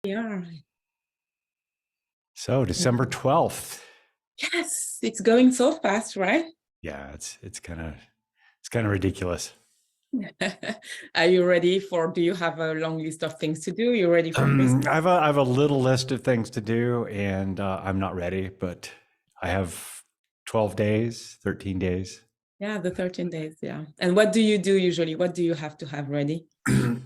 Yeah. So December 12th. Yes, it's going so fast, right? Yeah, it's kind of ridiculous. Are you ready do you have a long list of things to do? You ready for Christmas? I have a little list of things to do, and I'm not ready, but I have 12 days, 13 days. Yeah, the 13 days, yeah. And what do you do usually? What do you have to have ready?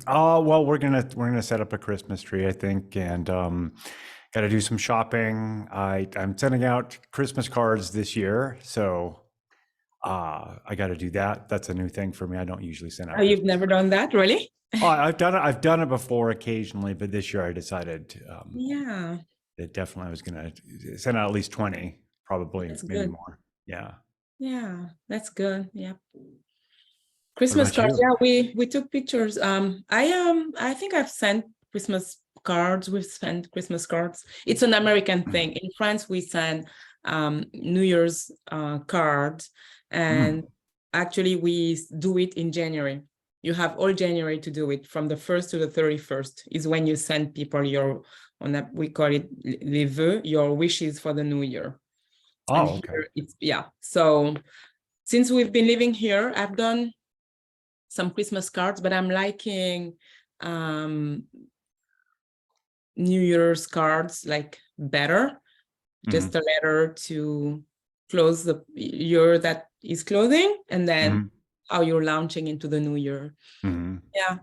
Oh, well, we're gonna set up a Christmas tree, I think, and got to do some shopping. I'm sending out Christmas cards this year, so I got to do that. That's a new thing for me. I don't usually send Oh, out you've Christmas never cards. done that, really? Oh, I've done it. I've done it before occasionally, but this year I decided Yeah, that definitely I was going to send out at least 20, probably that's maybe good. more. Yeah. Yeah, that's good. Yeah. What Christmas about cards. you? Yeah, we took pictures. I think I've sent Christmas cards. We've sent Christmas cards. It's an American thing. In France, we send New Year's cards, and Mm, actually we do it in January. You have all January to do it from the 1st to the 31st is when you send people your we call it les vœux, your wishes for the new year. And oh, okay. here it's yeah. So since we've been living here, I've done some Christmas cards, but I'm liking um, New Year's cards like better. Hmm. Just a letter to close the year that is closing, and then Hmm. how you're launching into the new year. Hmm. Yeah.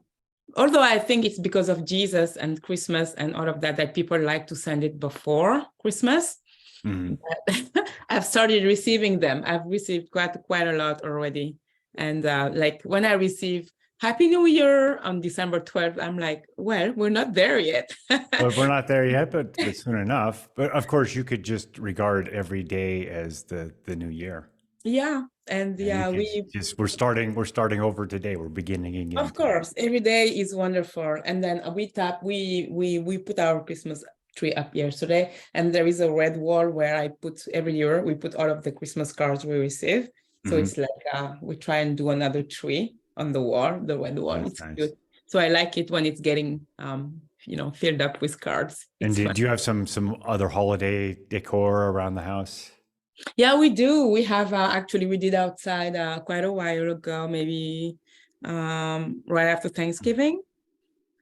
Although I think it's because of Jesus and Christmas and all of that that people like to send it before Christmas. Hmm. But I've started receiving them. I've received quite a lot already. And like when I receive Happy New Year on December 12th, I'm like, well, we're not there yet. Well, we're not there yet, but soon enough. But of course, you could just regard every day as the new year. Yeah. And Yeah, you yeah, could we, just we're starting over today. We're beginning again of today. course, every day is wonderful. And then we put our Christmas tree up yesterday, and there is a red wall where I put every year we put all of the Christmas cards we receive. So Hmm. it's like we try and do another tree on the wall, the red wall. That's It's nice. cute. So I like it when it's getting filled up with cards. And It's fun. do you have some other holiday decor around the house? Yeah, we do. We have actually we did outside quite a while ago, maybe right after Thanksgiving.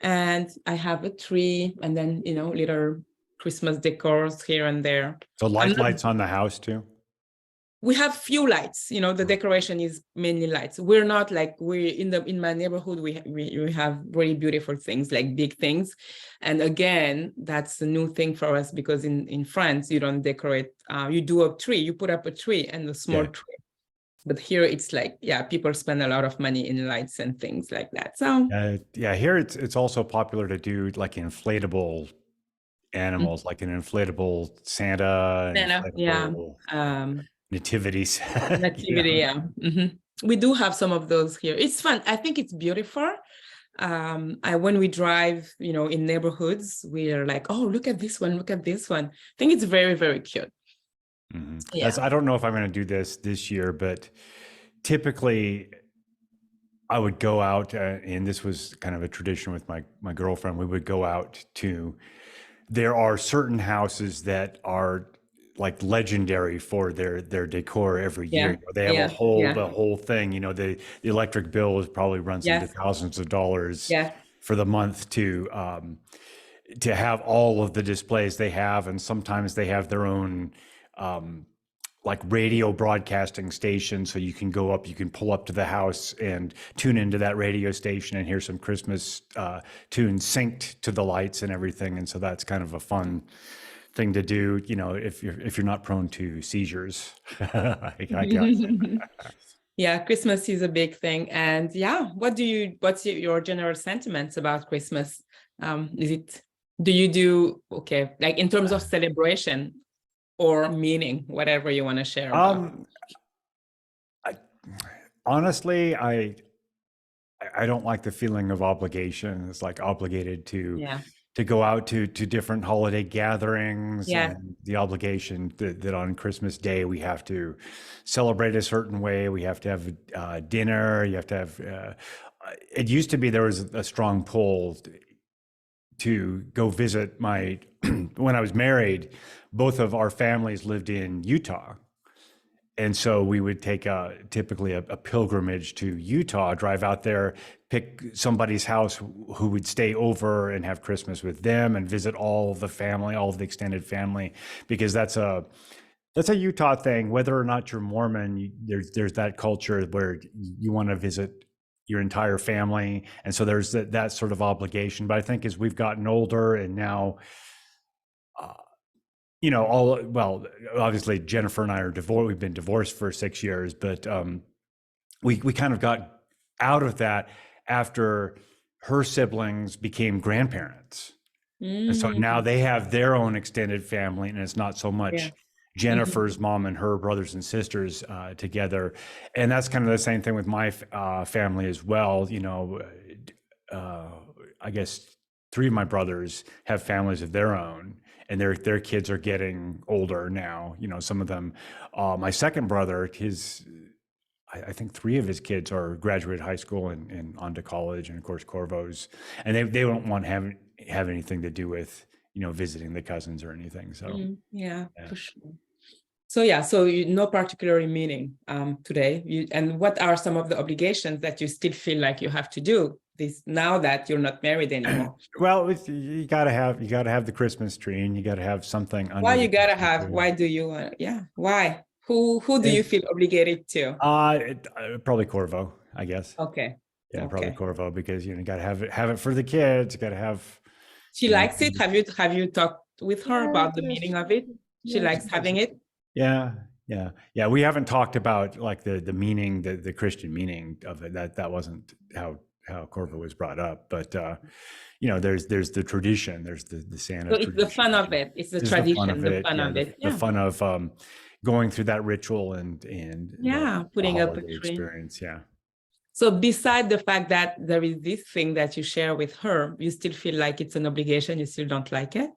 And I have a tree and then, little Christmas decors here and there. So I'm not, lights on the house too? we have few lights, the decoration is mainly lights. We're not like in my neighborhood, we have really beautiful things, like big things. And again, that's a new thing for us because in France, you don't decorate, you do a tree, you put up a tree and a small Yeah. tree. But here it's like, yeah, people spend a lot of money in lights and things like that. So, Yeah, here it's also popular to do like inflatable animals, like an inflatable Santa, yeah. inflatable Um, nativity set, Nativity, yeah. We do have some of those here. It's fun. I think it's beautiful. When we drive, in neighborhoods, we are like, oh, look at this one, look at this one. I think it's very, very cute. That's Yeah. I don't know if I'm going to do this year, but typically I would go out, and this was kind of a tradition with my girlfriend. We would go out to. There are certain houses that are like legendary for their decor every year. Yeah. You know, they have a Yeah. whole Yeah. the whole thing. You know, the electric bill is probably runs into Yes. thousands of dollars Yes. for the month to have all of the displays they have, and sometimes they have their own um, like radio broadcasting station, so you can go up, you can pull up to the house and tune into that radio station and hear some Christmas tunes synced to the lights and everything. And so that's kind of a fun thing to do, if you're not prone to seizures. I guess. Yeah, Christmas is a big thing. And yeah, what's your general sentiments about Christmas? Do you do, okay, like in terms of celebration or meaning, whatever you want to share about? Um, I, honestly, I don't like the feeling of obligation. It's like obligated Yeah. to go out to different holiday gatherings, Yeah. and the obligation that on Christmas Day we have to celebrate a certain way. We have to have dinner. You have to have. It used to be there was a strong pull to go visit my, when I was married, both of our families lived in Utah. And so we would take typically a pilgrimage to Utah, drive out there, pick somebody's house who would stay over and have Christmas with them and visit all of the family, all of the extended family, because that's a Utah thing. Whether or not you're Mormon, there's that culture where you want to visit your entire family. And so there's that sort of obligation. But I think as we've gotten older and now, obviously Jennifer and I are divorced. We've been divorced for 6 years, but we kind of got out of that after her siblings became grandparents. And so now they have their own extended family, and it's not so much Jennifer's mom and her brothers and sisters together. And that's kind of the same thing with my family as well. I guess 3 of my brothers have families of their own, and their kids are getting older now. Some of them, my second brother, I think 3 of his kids are graduated high school and on to college, and of course Corvo's, and they don't want to have anything to do with, visiting the cousins or anything. So yeah, for sure. So no particular meaning today. And what are some of the obligations that you still feel like you have to do this now that you're not married anymore? Well, you gotta have the Christmas tree, and you gotta have something under. Why you gotta have? Tree. Why do you want? Yeah, why? Who do you feel obligated to? Probably Corvo, I guess. Okay. Yeah, probably Corvo, because you gotta have it for the kids. You gotta have. She likes it. Have you talked with her about the meaning of it? She likes having it. Yeah. We haven't talked about like the meaning, the Christian meaning of it. That wasn't how Corvo was brought up, but there's the tradition, there's the Santa. So it's the fun of it. It's the tradition, the fun of it. The fun of going through that ritual and putting up a tree experience. Yeah. So beside the fact that there is this thing that you share with her, you still feel like it's an obligation. You still don't like it.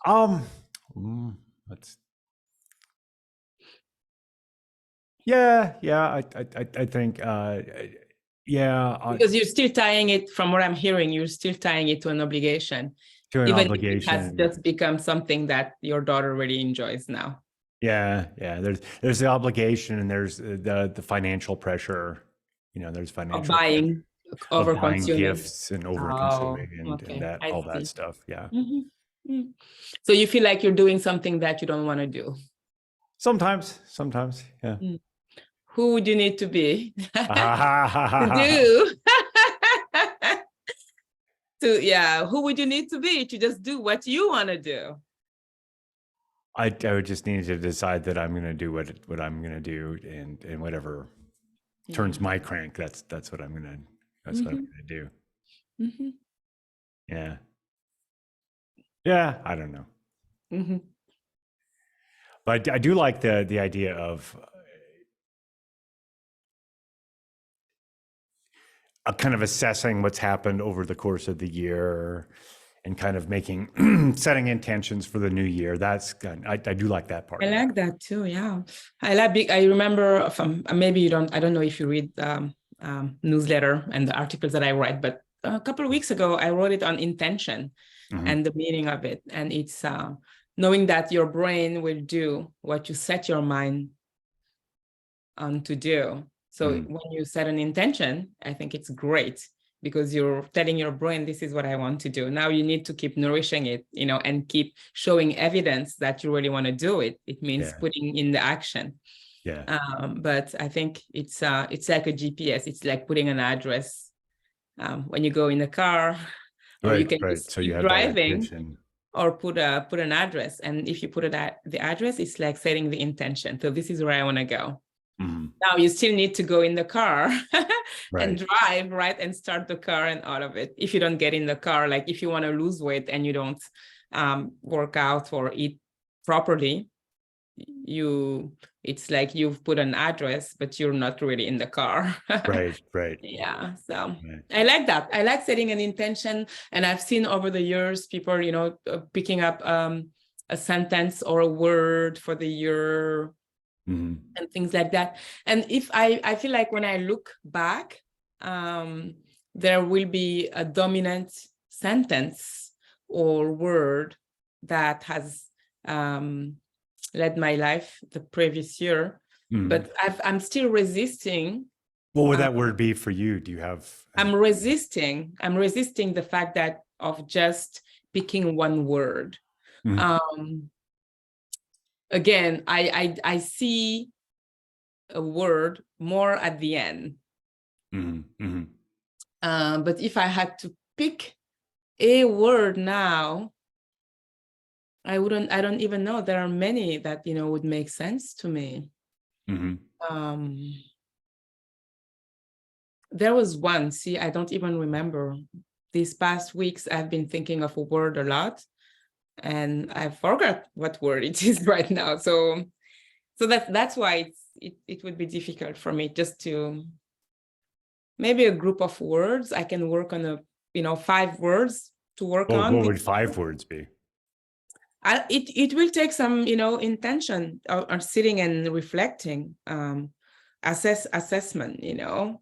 That's. Yeah. I think. Because you're still tying it, from what I'm hearing, you're still tying it to an obligation. Even obligation. If it has just become something that your daughter really enjoys now. Yeah. There's the obligation, and there's the financial pressure. There's financial buying, over buying gifts and over consuming and that all that stuff. Yeah. So you feel like you're doing something that you don't want to do. Sometimes, yeah. Who would you need to be to do? Who would you need to be to just do what you want to do? I would just need to decide that I'm going to do what I'm going to do, and whatever turns my crank, that's what I'm going to do. Yeah, I don't know. But I do like the idea of kind of assessing what's happened over the course of the year, and kind of setting intentions for the new year. I do like that part. I like that too. Yeah, I remember maybe you don't. I don't know if you read newsletter and the articles that I write, but a couple of weeks ago I wrote it on intention and the meaning of it, and it's knowing that your brain will do what you set your mind on to do. So when you set an intention, I think it's great, because you're telling your brain, this is what I want to do. Now you need to keep nourishing it, and keep showing evidence that you really want to do it. It means putting in the action. Yeah. But I think it's like a GPS. It's like putting an address when you go in the car, or you can just keep driving, or put an address. And if you put the address, it's like setting the intention. So this is where I want to go. Now you still need to go in the car and drive, and start the car and all of it. If you don't get in the car, like if you want to lose weight and you don't work out or eat properly, it's like you've put an address, but you're not really in the car. Right. Yeah. So I like that. I like setting an intention. And I've seen over the years people, picking up a sentence or a word for the year. And things like that. And if I feel like when I look back, there will be a dominant sentence or word that has led my life the previous year, but I'm still resisting. What would that word be for you? Do you have? I'm resisting the fact that of just picking one word. Again, I see a word more at the end. But if I had to pick a word now, I don't even know. There are many that, would make sense to me. There was one, I don't even remember. These past weeks, I've been thinking of a word a lot, and I forgot what word it is right now. So that's why it would be difficult for me just to, maybe a group of words. I can work on 5 words to work on. What would 5 words be? It will take some, intention or sitting and reflecting, assessment,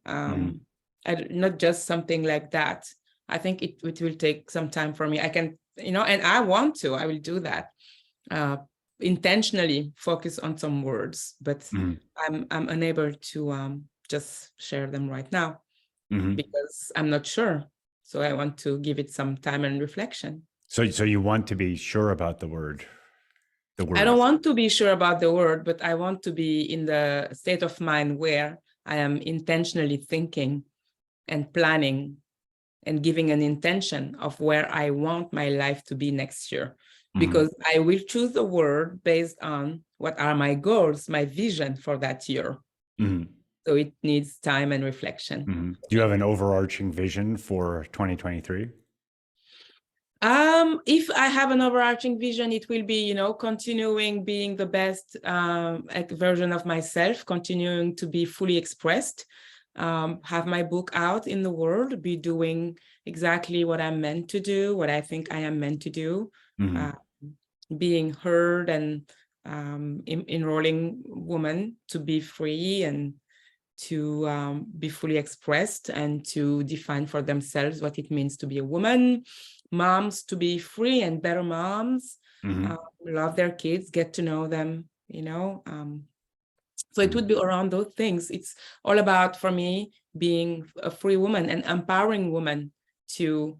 not just something like that. I think it will take some time for me. I can, and I will do that. Intentionally focus on some words, but I'm unable to just share them right now because I'm not sure. So I want to give it some time and reflection. So you want to be sure about the word? I don't want to be sure about the word, but I want to be in the state of mind where I am intentionally thinking and planning and giving an intention of where I want my life to be next year. Because I will choose a word based on what are my goals, my vision for that year. So it needs time and reflection. Do you have an overarching vision for 2023? If I have an overarching vision, it will be, continuing being the best version of myself, continuing to be fully expressed, have my book out in the world, be doing exactly what I'm meant to do, what I think I am meant to do, being heard, and enrolling women to be free and to be fully expressed and to define for themselves what it means to be a woman, moms to be free and better moms, love their kids, get to know them, so it would be around those things. It's all about, for me, being a free woman and empowering women to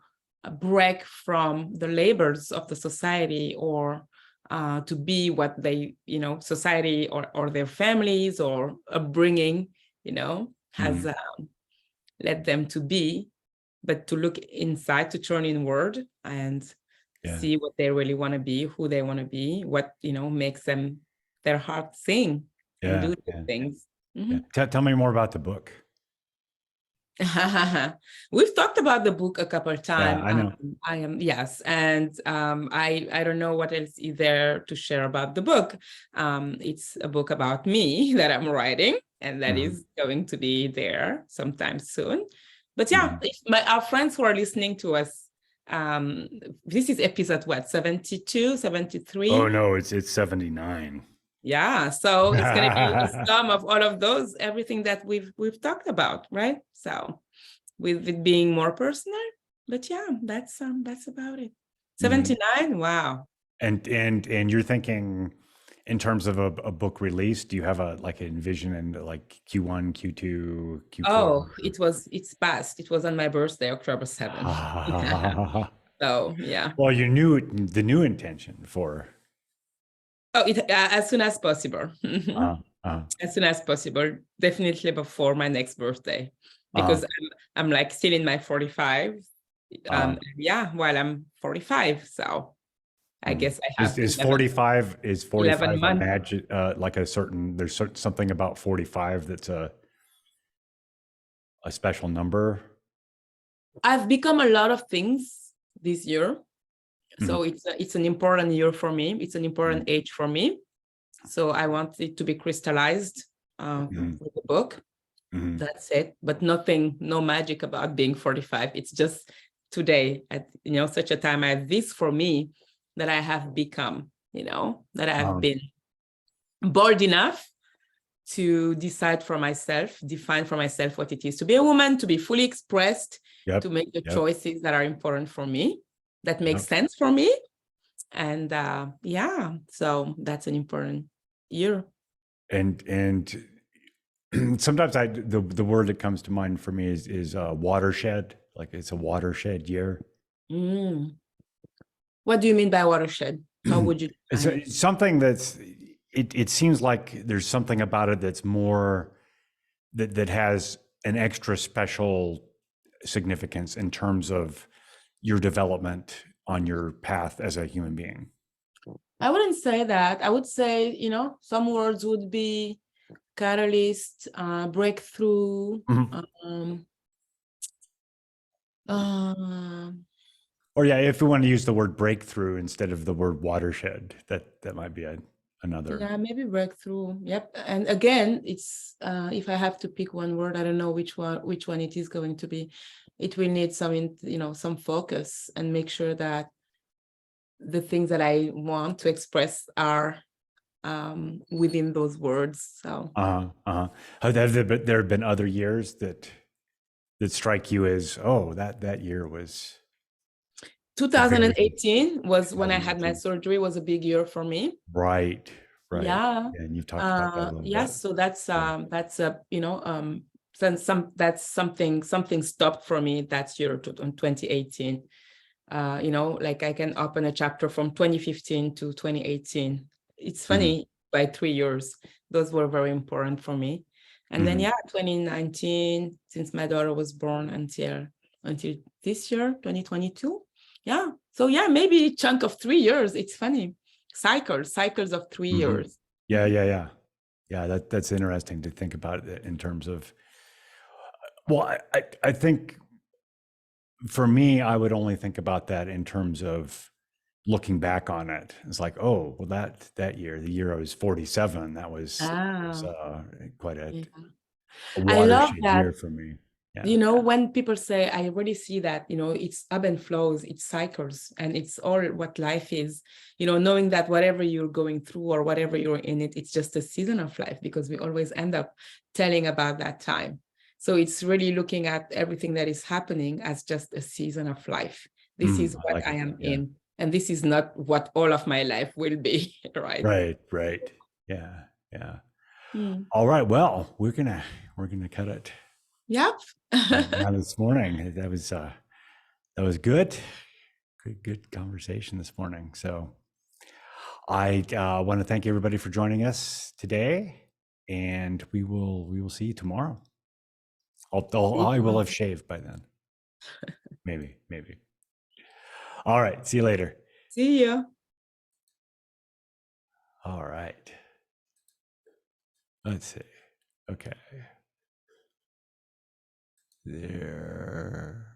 break from the labors of the society, or to be what they, society or their families or upbringing, has led them to be, but to look inside, to turn inward and see what they really want to be, who they want to be, what, makes them, their heart sing and do these things. Tell me more about the book. We've talked about the book a couple of times. I know. Yes. And I don't know what else is there to share about the book. It's a book about me that I'm writing, and that is going to be there sometime soon. But if our friends who are listening to us, this is episode what, 72, 73? Oh no, it's 79. Yeah, so it's going to be a sum of all of those, everything that we've talked about, right? So with it being more personal, but that's about it. 79, wow. And you're thinking in terms of a book release, do you have a envision in like Q1, Q2, Q4? Oh, it's past. It was on my birthday, October 7th. So yeah. Well, you knew the new intention for. Oh, as soon as possible. As soon as possible, definitely before my next birthday, because I'm like still in my 45. While I'm 45, so I guess I have. Is 45 a magic, like a certain? There's something about 45 that's a special number. I've become a lot of things this year. So it's an important year for me. It's an important age for me. So I want it to be crystallized with the book. That's it. But no magic about being 45. It's just today, at such a time as this for me, that I have become, that I have been bold enough to decide for myself, define for myself what it is to be a woman, to be fully expressed, to make the choices that are important for me. that makes sense for me. And yeah, so that's an important year. And sometimes the word that comes to mind for me is watershed. Like it's a watershed year. What do you mean by watershed? How would you define it? It's something that's it seems like there's something about it that's more that has an extra special significance in terms of your development on your path as a human being. I wouldn't say that. I would say, some words would be catalyst, breakthrough, Mm-hmm. Or yeah, if we want to use the word breakthrough instead of the word watershed, that might be another. Yeah, maybe breakthrough. Yep. And again, it's if I have to pick one word, I don't know which one it is going to be. It will need some focus and make sure that the things that I want to express are within those words. So Have there been other years that strike you as, oh, that year was 2018 was when I had my surgery, was a big year for me. Right. Yeah. And you've talked about that a little bit. So that's that's something stopped for me that year in 2018. Like I can open a chapter from 2015 to 2018. It's funny, by 3 years, those were very important for me. And then 2019, since my daughter was born until this year, 2022. Yeah. So yeah, maybe a chunk of 3 years. It's funny. Cycles of 3 years. Yeah. That's interesting to think about it in terms of, well, I think for me, I would only think about that in terms of looking back on it. It's like, oh, well, that year, the year I was 47, that was quite a I love watershed that. year for me. Yeah. When people say, I really see that, it's ebb and flows, it's cycles, and it's all what life is, knowing that whatever you're going through or whatever you're in it's just a season of life, because we always end up telling about that time. So it's really looking at everything that is happening as just a season of life. This is what I am in, and this is not what all of my life will be, right? Right. Yeah. All right. Well, we're gonna cut it. Yep. Now this morning, that was good. Good conversation this morning. So I want to thank everybody for joining us today, and we will see you tomorrow. I will have shaved by then. Maybe. All right. See you later. See you. All right. Let's see. Okay. There.